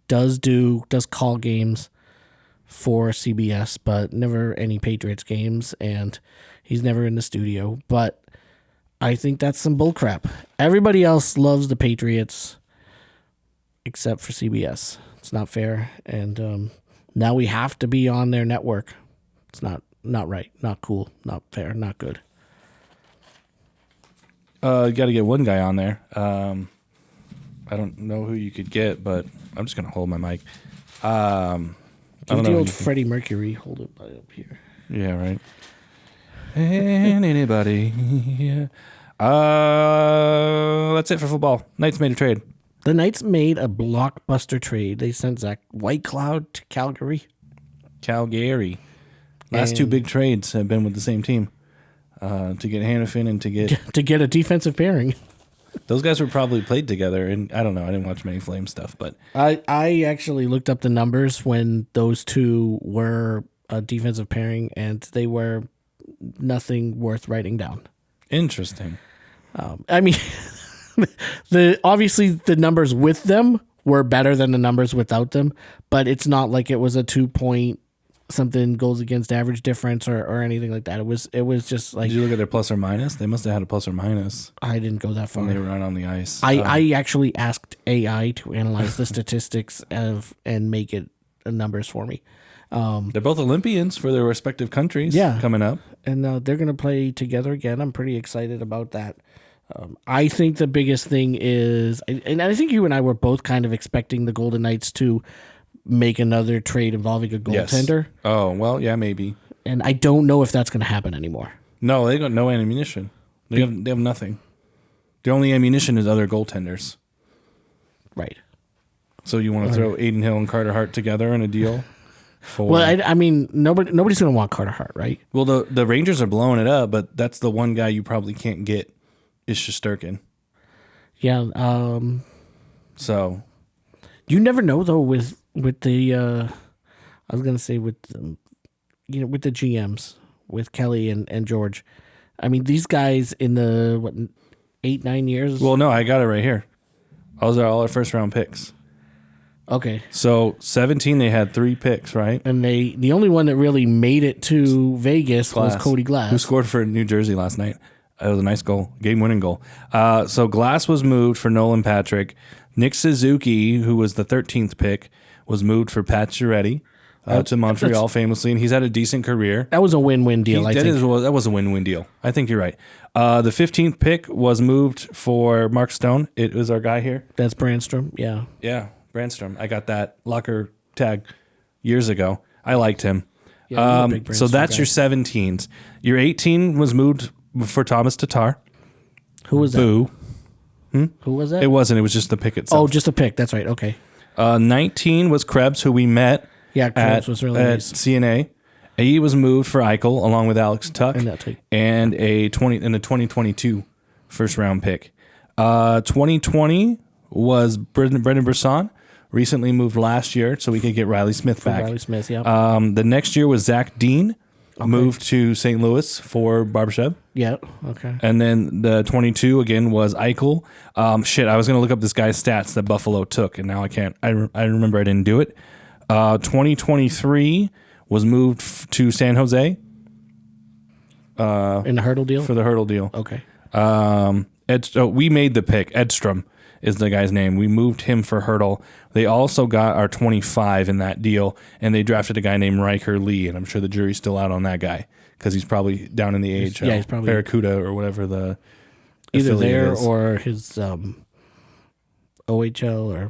does call games for CBS, but never any Patriots games, and he's never in the studio. But I think that's some bullcrap. Everybody else loves the Patriots except for CBS. It's not fair, and now we have to be on their network. It's not right, not cool, not fair, not good. You got to get one guy on there. I don't know who you could get, but I'm just gonna hold my mic. Give the old Freddie Mercury. Hold it up here. Yeah, right. And anybody. Yeah. That's it for football. Knights made a trade. The Knights made a blockbuster trade. They sent Zach Whitecloud to Calgary. Last two big trades have been with the same team. To get Hannafin and to get a defensive pairing. Those guys were probably played together, and I don't know. I didn't watch many Flame stuff, but I actually looked up the numbers when those two were a defensive pairing, and they were nothing worth writing down. Interesting. I mean, obviously the numbers with them were better than the numbers without them, but it's not like it was a 2-point something goals against average difference or anything like that. It was just like. Did you look at their plus or minus? They must have had a plus or minus. I didn't go that far. When they were out on the ice. I actually asked AI to analyze the statistics and make it numbers for me. They're both Olympians for their respective countries. Yeah. Coming up, and they're going to play together again. I'm pretty excited about that. I think the biggest thing is, and I think you and I were both kind of expecting the Golden Knights to make another trade involving a goaltender. Yes. Oh, well, yeah, maybe. And I don't know if that's going to happen anymore. No, they got no ammunition. They have nothing. The only ammunition is other goaltenders. Right. So you want to throw Aiden Hill and Carter Hart together in a deal? Well, I mean, nobody's going to want Carter Hart, right? Well, the Rangers are blowing it up, but that's the one guy you probably can't get is Shesterkin. Yeah. So you never know though with the I was going to say with with the GMs with Kelly and George. I mean, these guys in the 8-9 years. Well, no, I got it right here. Those are all our first round picks. Okay. So 17, they had 3 picks, right? And the only one that really made it to Vegas was Cody Glass, who scored for New Jersey last night. It was a nice goal, game-winning goal. So Glass was moved for Nolan Patrick. Nick Suzuki, who was the 13th pick, was moved for Pat Chiaretti to Montreal famously, and he's had a decent career. That was a win-win deal, I think. That was a win-win deal. I think you're right. The 15th pick was moved for Mark Stone. It was our guy here. That's Brandstrom, yeah. Yeah, Brandstrom. I got that locker tag years ago. I liked him. Yeah, so that's your 17s. Your 18 was moved for Thomas Tatar. Who was that? Boo. Who was that? It wasn't. It was just the pick itself. Oh, just a pick. That's right. Okay. 19 was Krebs, who we met. Yeah, Krebs was really nice. At CNA. He was moved for Eichel along with Alex Tuck and a 2022 first round pick. 2020 was Brendan Brisson, recently moved last year so we could get Riley Smith back. Riley Smith, yeah. The next year was Zach Dean. Moved to St. Louis for Barbashev. Yeah, okay. And then the 22 again was Eichel. I was going to look up this guy's stats that Buffalo took, and now I can't. I remember I didn't do it. 2023 was moved to San Jose. In the Hurdle deal? For the Hurdle deal. Okay. We made the pick. Edstrom is the guy's name. We moved him for Hurdle. They also got our 25 in that deal, and they drafted a guy named Riker Lee, and I'm sure the jury's still out on that guy because he's probably down in the AHL. Yeah, he's probably Barracuda or whatever the either there is. or his OHL or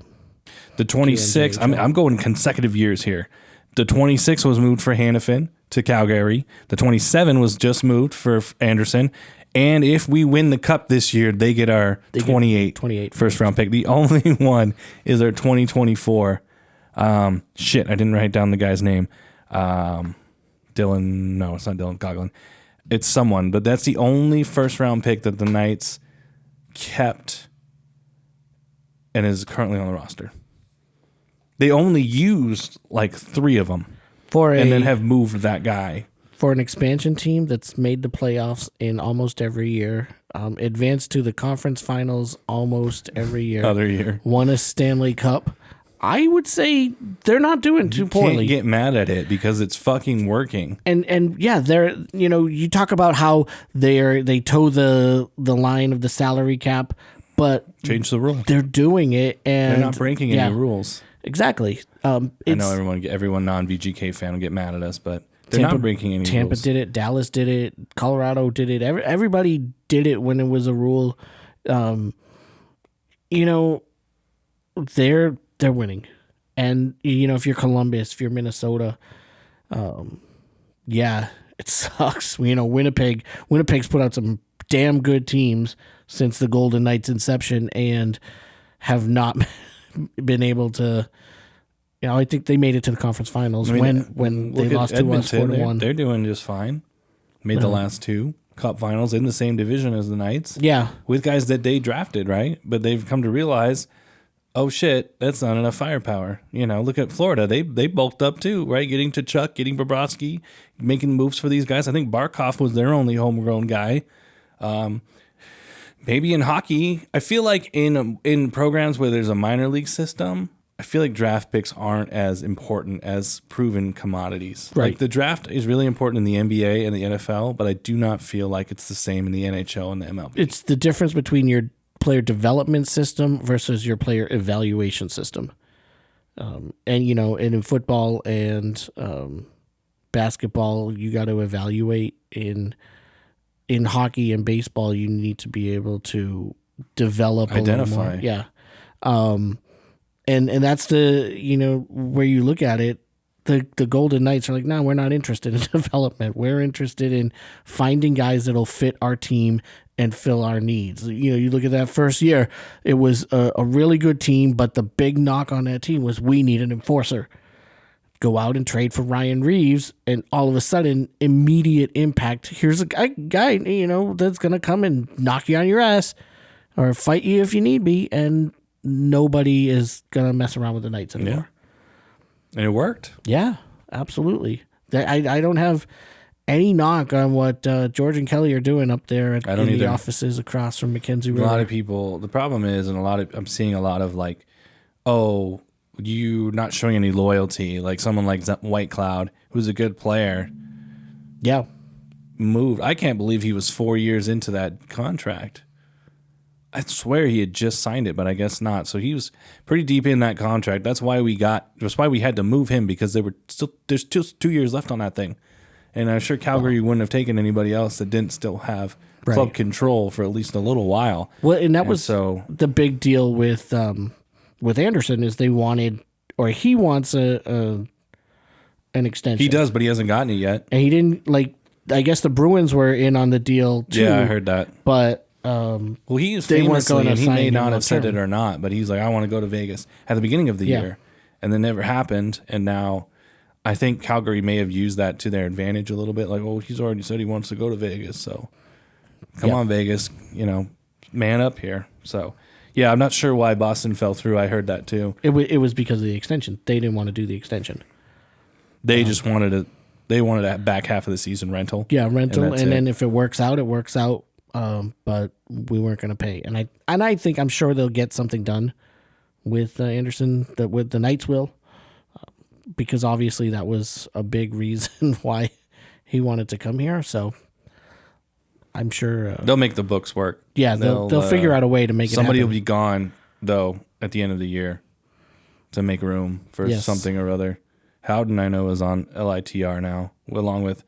the 26. I'm going consecutive years here. The 26 was moved for Hannafin to Calgary. The 27 was just moved for Andersson. And if we win the cup this year, they get our 28 first round pick. The only one is our 2024. Shit, I didn't write down the guy's name. Dylan. No, it's not Dylan Coughlin. It's someone, but that's the only first round pick that the Knights kept and is currently on the roster. They only used like 3 of them and then have moved that guy. For an expansion team that's made the playoffs in almost every year, advanced to the conference finals almost every year, other year, won a Stanley Cup, I would say they're not doing too poorly. You can't get mad at it because it's fucking working. And yeah, they're, you talk about how they toe the line of the salary cap, but change the rule. They're doing it, and they're not breaking any rules. Exactly. I know everyone non-VGK fan will get mad at us, but they're not breaking any rules. Tampa did it. Dallas did it. Colorado did it. Everybody did it when it was a rule. They're winning. And, if you're Columbus, if you're Minnesota, it sucks. Winnipeg's put out some damn good teams since the Golden Knights' inception and have not been able to. I think they made it to the conference finals when they lost to us 4-1. They're doing just fine. Made the last 2 cup finals in the same division as the Knights. Yeah, with guys that they drafted, right? But they've come to realize, oh shit, that's not enough firepower. Look at Florida. They bulked up too, right? Getting to Chuck, getting Bobrovsky, making moves for these guys. I think Barkov was their only homegrown guy. Maybe in hockey, I feel like in programs where there's a minor league system, I feel like draft picks aren't as important as proven commodities. Right. Like the draft is really important in the NBA and the NFL, but I do not feel like it's the same in the NHL and the MLB. It's the difference between your player development system versus your player evaluation system. And in football and basketball, you got to evaluate. In hockey and baseball, you need to be able to develop, identify. Yeah. And that's the, where you look at it, the Golden Knights are like, no, we're not interested in development. We're interested in finding guys that'll fit our team and fill our needs. You look at that first year, it was a really good team, but the big knock on that team was we need an enforcer. Go out and trade for Ryan Reeves, and all of a sudden, immediate impact. Here's a guy, that's going to come and knock you on your ass or fight you if you need be, and nobody is going to mess around with the Knights anymore. Yeah. And it worked. Yeah, absolutely. I don't have any knock on what George and Kelly are doing up there in the offices across from Mackenzie River. A lot of people, the problem is, I'm seeing a lot of like, you not showing any loyalty, like someone like White Cloud, who's a good player. Yeah. Moved. I can't believe he was 4 years into that contract. I swear he had just signed it, but I guess not. So he was pretty deep in that contract. That's why we had to move him, because there's just 2 years left on that thing. And I'm sure Calgary wouldn't have taken anybody else that didn't still have club control for at least a little while. Well, and that was the big deal with Andersson is he wants an extension. He does, but he hasn't gotten it yet. And he didn't, I guess the Bruins were in on the deal too. Yeah, I heard that. But he is famously, and he may not have said it or not, but he's like, I want to go to Vegas at the beginning of the year, and then never happened. And now I think Calgary may have used that to their advantage a little bit. Like, he's already said he wants to go to Vegas, so come on, Vegas, man up here. So. Yeah, I'm not sure why Boston fell through. I heard that too. It was because of the extension. They didn't want to do the extension. They just wanted a back half of the season rental. Yeah, rental, and then if it works out, it works out. But we weren't going to pay, and I'm sure they'll get something done with Andersson. With the Knights will, because obviously that was a big reason why he wanted to come here. So. I'm sure they'll make the books work. Yeah, they'll figure out a way to make it happen. Somebody will be gone though at the end of the year to make room for something or other. Howden, I know, is on LITR now, along with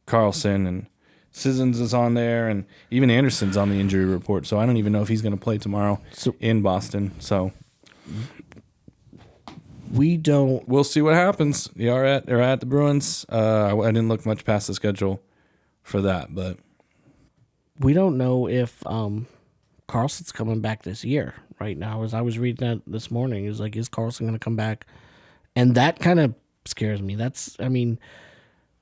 Carlson and Sissons is on there, and even Anderson's on the injury report. So I don't even know if he's going to play tomorrow in Boston. So we'll see what happens. They're at the Bruins. I didn't look much past the schedule for that, but we don't know if Carlson's coming back this year. Right now, as I was reading that this morning, is like, is Carlson going to come back? And that kind of scares me.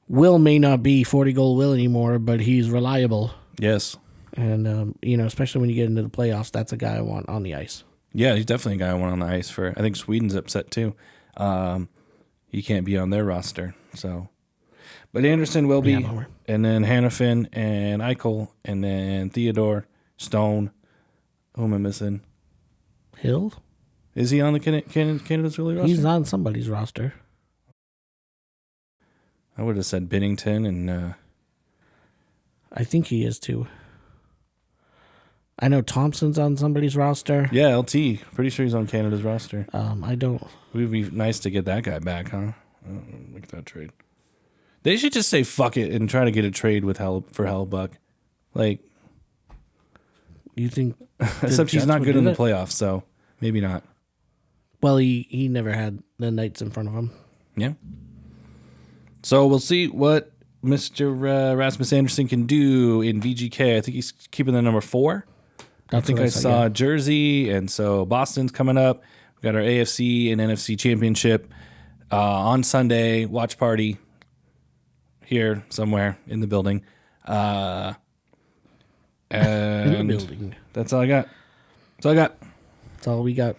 Will may not be 40-goal Will anymore, but he's reliable. Yes. And, especially when you get into the playoffs, that's a guy I want on the ice. Yeah, he's definitely a guy I want on the ice for. I think Sweden's upset too. He can't be on their roster. So, but Anderson will be, and then Hannafin and Eichel, and then Theodore, Stone. Who am I missing? Hill? Is he on the Canada's really roster? He's on somebody's roster. I would have said Binnington and... I think he is too. I know Thompson's on somebody's roster. Yeah, LT. Pretty sure he's on Canada's roster. I don't... It would be nice to get that guy back, huh? Make that trade. They should just say fuck it and try to get a trade with for Hellbuck. Like... You think... Except he's not good in the playoffs, so maybe not. Well, he never had the Knights in front of him. Yeah. So we'll see what Mr. Rasmus Andersson can do in VGK. I think he's keeping the number 4. I think I saw Jersey, and so Boston's coming up. We've got our AFC and NFC Championship on Sunday. Watch party here somewhere in the building. And in the building. That's all I got. That's all we got.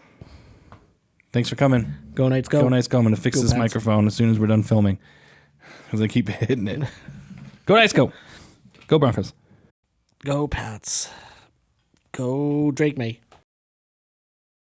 Thanks for coming. Go Knights, go. Go Knights, go. I'm going to fix this Pats. microphone as soon as we're done filming because I keep hitting it. Go Knights, go. Go Broncos. Go Pats. Go Drake May.